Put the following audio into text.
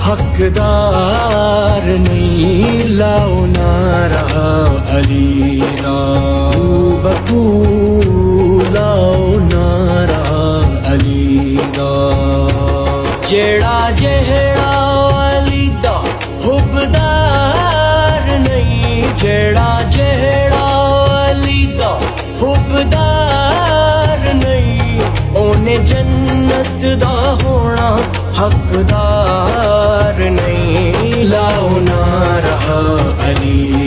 हकदार नहीं, लाओ नारा अली दा बकू, लाओ नारा अली दा। जेड़ा जेड़ा अली दा हुबदार नहीं, जेड़ा जेड़ा अली दा हुबदार नहीं, ओने जन्नत दा होना हकदार नहीं, लाओ नारा अली